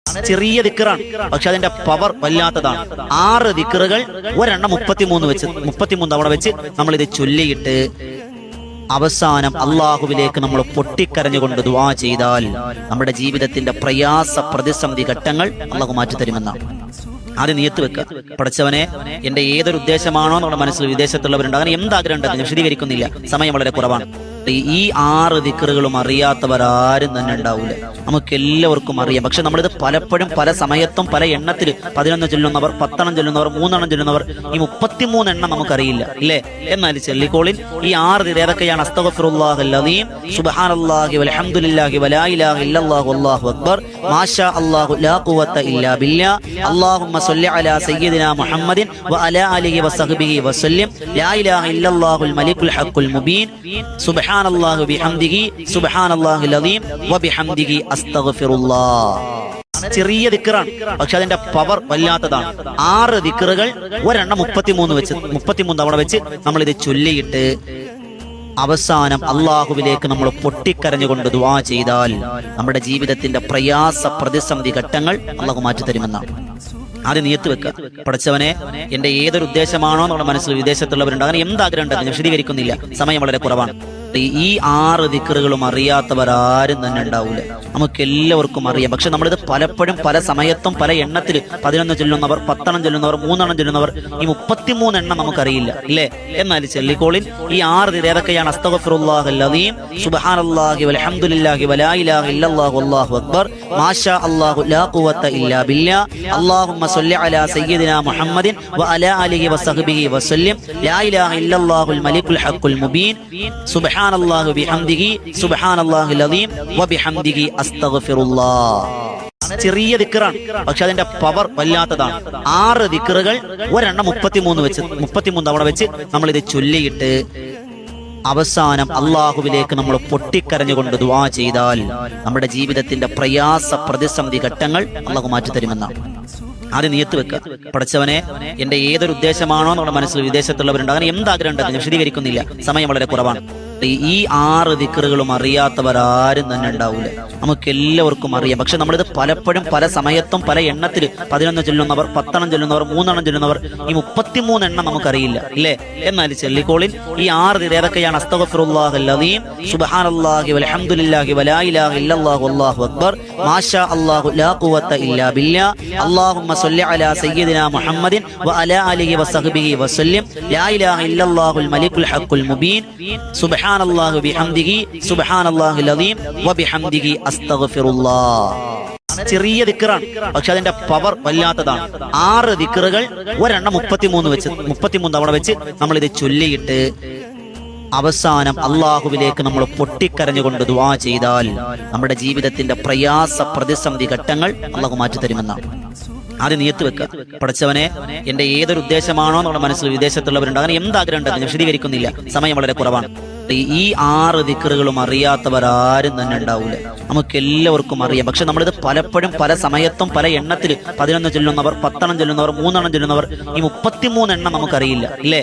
ചെറിയ ദിക്റാണ്, പക്ഷെ അതിന്റെ പവർ വല്ലാത്തതാണ്. 6 ദിക്റുകൾ ഒരെണ്ണം 33 തവണ വെച്ച് നമ്മൾ ഇത് ചൊല്ലിയിട്ട് അവസാനം അള്ളാഹുവിലേക്ക് നമ്മൾ പൊട്ടിക്കരഞ്ഞുകൊണ്ട് ദുആ ചെയ്താൽ നമ്മുടെ ജീവിതത്തിന്റെ പ്രയാസ പ്രതിസന്ധി ഘട്ടങ്ങൾ അള്ളാഹു മാറ്റിത്തരുമെന്നാണ്. ആദ്യം നിയത്ത് വെക്കുക, പഠിച്ചവനെ എന്റെ ഏതൊരു ഉദ്ദേശമാണോ നമ്മുടെ മനസ്സിൽ വിദേശത്തുള്ളവരുണ്ട്, അങ്ങനെ എന്താഗ്രഹം ഉണ്ടെന്ന് ഞാൻ വിശദീകരിക്കുന്നില്ല, സമയം വളരെ കുറവാണ്. ഈ 6 ദിക്റുകളും അറിയാത്തവരാരും തന്നെ ഉണ്ടാവൂല. നമുക്ക് എല്ലാവർക്കും അറിയാം. പക്ഷെ നമ്മളിത് പലപ്പോഴും പല സമയത്തും പല എണ്ണത്തിൽ 11 ചൊല്ലുന്നവർ, 10 ചൊല്ലുന്നവർ, 3 ചൊല്ലുന്നവർ, ഈ 33 എണ്ണം നമുക്കറിയില്ല ഇല്ലേ? എന്നാൽ ചൊല്ലിക്കോളിൻ ഈ 6 ഏതൊക്കെയാണ്? അസ്തഗ്ഫിറുല്ലാഹൽ അലീം, സുബ്ഹാനല്ലാഹി വൽഹംദുലില്ലാഹി വലാ ഇലാഹ ഇല്ലല്ലാഹു വല്ലാഹു അക്ബർ, മാഷാ അല്ലാഹു ലാ ഖുവത ഇല്ലാ ബില്ലാ, അല്ലാഹുമ്മ സ്വല്ലി അലാ സയ്യിദിനാ മുഹമ്മദിൻ വഅലാ ആലിഹി വസഹ്ബിഹി വസല്ലം, ലാ ഇലാഹ ഇല്ലല്ലാഹുൽ മലിക്കുൽ ഹഖുൽ മുബീൻ, സുബ്ഹാനല്ലാഹി ബിഹംദിഹി സുബ്ഹാനല്ലാഹിൽ അലീം വബിഹംദിഹി അസ്തഗ്ഫിറുല്ലാഹ്. ചെറിയ ദിക്റാണ്, പക്ഷെ അതിന്റെ പവർ വല്ലാത്തതാണ്. 6 ദിക്റുകൾ ഒരെണ്ണം 33 തവണ വെച്ച് നമ്മൾ ഇത് ചൊല്ലിയിട്ട് അവസാനം അള്ളാഹുവിലേക്ക് നമ്മൾ പൊട്ടിക്കരഞ്ഞുകൊണ്ട് ദുആ ചെയ്താൽ നമ്മുടെ ജീവിതത്തിന്റെ പ്രയാസ പ്രതിസന്ധി ഘട്ടങ്ങൾ അള്ളാഹു മാറ്റിത്തരുമെന്നാണ്. ആദ്യം നിയത്ത് വെക്കുക, പഠിച്ചവനെ എന്റെ ഏതൊരു ഉദ്ദേശമാണോ നമ്മുടെ മനസ്സിൽ വിദേശത്തുള്ളവരുണ്ട്, അങ്ങനെ എന്താഗ്രഹം ഉണ്ടെന്ന് ഞാൻ വിശദീകരിക്കുന്നില്ല, സമയം വളരെ കുറവാണ്. ഈ 6 ദിക്റുകളും അറിയാത്തവരാരും തന്നെ ഉണ്ടാവൂല. നമുക്ക് എല്ലാവർക്കും അറിയാം. പക്ഷെ നമ്മളിത് പലപ്പോഴും പല സമയത്തും പല എണ്ണത്തിൽ 11 ചൊല്ലുന്നവർ, 10 ചൊല്ലുന്നവർ, 3 ചൊല്ലുന്നവർ, ഈ 33 എണ്ണം നമുക്കറിയില്ല ഇല്ലേ? എന്നാൽ ചൊല്ലിക്കോളിൻ ഈ 6 ഏതൊക്കെയാണ്? അസ്തഗ്ഫിറുല്ലാഹൽ അലീം, സുബ്ഹാനല്ലാഹി വൽഹംദുലില്ലാഹി വലാ ഇലാഹ ഇല്ലല്ലാഹു വല്ലാഹു അക്ബർ, മാഷാ അല്ലാഹു ലാ ഖുവത ഇല്ലാ ബില്ലാ, അല്ലാഹുമ്മ സ്വല്ലി അലാ സയ്യിദിനാ മുഹമ്മദിൻ വഅലാ ആലിഹി വസഹ്ബിഹി വസല്ലം, ലാ ഇലാഹ ഇല്ലല്ലാഹുൽ മലിക്കുൽ ഹഖുൽ മുബീൻ, സുബ്ഹാനല്ലാഹി ബിഹംദിഹി സുബ്ഹാനല്ലാഹിൽ അലീം വബിഹംദിഹി അസ്തഗ്ഫിറുല്ലാഹ്. ചെറിയ ദിക്റാണ്, പക്ഷെ അതിന്റെ പവർ വല്ലാത്തതാണ്. 6 ദിക്റുകൾ ഒരെണ്ണം 33 തവണ വെച്ച് നമ്മൾ ഇത് ചൊല്ലിയിട്ട് അവസാനം അള്ളാഹുവിലേക്ക് നമ്മൾ പൊട്ടിക്കരഞ്ഞുകൊണ്ട് ദുആ ചെയ്താൽ നമ്മുടെ ജീവിതത്തിന്റെ പ്രയാസ പ്രതിസന്ധി ഘട്ടങ്ങൾ അള്ളാഹു മാറ്റിത്തരുമെന്നാണ്. ആദ്യം നിയത്ത് വെക്കുക, പഠിച്ചവനെ എന്റെ ഏതൊരു ഉദ്ദേശമാണോ നമ്മുടെ മനസ്സിൽ വിദേശത്തുള്ളവരുണ്ട്, അങ്ങനെ എന്താഗ്രഹം ഉണ്ടെന്ന് ഞാൻ വിശദീകരിക്കുന്നില്ല, സമയം വളരെ കുറവാണ്. ഈ 6 ദിക്റുകളും അറിയാത്തവരാരും തന്നെ ഉണ്ടാവൂല. നമുക്ക് എല്ലാവർക്കും അറിയാം. പക്ഷെ നമ്മളിത് പലപ്പോഴും പല സമയത്തും പല എണ്ണത്തിൽ 11 ചൊല്ലുന്നവർ, 10 ചൊല്ലുന്നവർ, 3 ചൊല്ലുന്നവർ, ഈ 33 എണ്ണം നമുക്കറിയില്ല ഇല്ലേ? എന്നാൽ ചൊല്ലിക്കോളിൻ ഈ 6 ഏതൊക്കെയാണ്? അസ്തഗ്ഫിറുല്ലാഹൽ അലീം, സുബ്ഹാനല്ലാഹി വൽഹംദുലില്ലാഹി വലാ ഇലാഹ ഇല്ലല്ലാഹു വല്ലാഹു അക്ബർ, മാഷാ അല്ലാഹു ലാ ഖുവത ഇല്ലാ ബില്ലാ, അല്ലാഹുമ്മ സ്വല്ലി അലാ സയ്യിദിനാ മുഹമ്മദിൻ വഅലാ ആലിഹി വസഹ്ബിഹി വസല്ലം, ലാ ഇലാഹ ഇല്ലല്ലാഹുൽ മലിക്കുൽ ഹഖുൽ മുബീൻ, സുബ്ഹാനല്ലാഹി ബിഹംദിഹി സുബ്ഹാനല്ലാഹിൽ അലീം വബിഹംദിഹി അസ്തഗ്ഫിറുല്ലാഹ്. ചെറിയ ദിക്റാണ്, പക്ഷെ അതിന്റെ പവർ വല്ലാത്തതാണ്. 6 ദിക്റുകൾ ഒരെണ്ണം 33 തവണ വെച്ച് നമ്മൾ ഇത് ചൊല്ലിയിട്ട് അവസാനം അള്ളാഹുവിലേക്ക് നമ്മൾ പൊട്ടിക്കരഞ്ഞുകൊണ്ട് ദുആ ചെയ്താൽ നമ്മുടെ ജീവിതത്തിന്റെ പ്രയാസ പ്രതിസന്ധി ഘട്ടങ്ങൾ അള്ളാഹു മാറ്റിത്തരുമെന്നാണ്. ആദ്യം നിയത്ത് വെക്കുക, പഠിച്ചവനെ എന്റെ ഏതൊരു ഉദ്ദേശമാണോ നമ്മുടെ മനസ്സിൽ വിദേശത്തുള്ളവരുണ്ട്, അങ്ങനെ എന്താഗ്രഹം ഉണ്ടെന്ന് ഞാൻ വിശദീകരിക്കുന്നില്ല, സമയം വളരെ കുറവാണ്. ഈ 6 ദിക്റുകളും അറിയാത്തവരാരും തന്നെ ഉണ്ടാവൂല. നമുക്ക് എല്ലാവർക്കും അറിയാം. പക്ഷെ നമ്മളിത് പലപ്പോഴും പല സമയത്തും പല എണ്ണത്തിൽ 11 ചൊല്ലുന്നവർ, 10 ചൊല്ലുന്നവർ, 3 ചൊല്ലുന്നവർ, ഈ 33 എണ്ണം നമുക്കറിയില്ല ഇല്ലേ?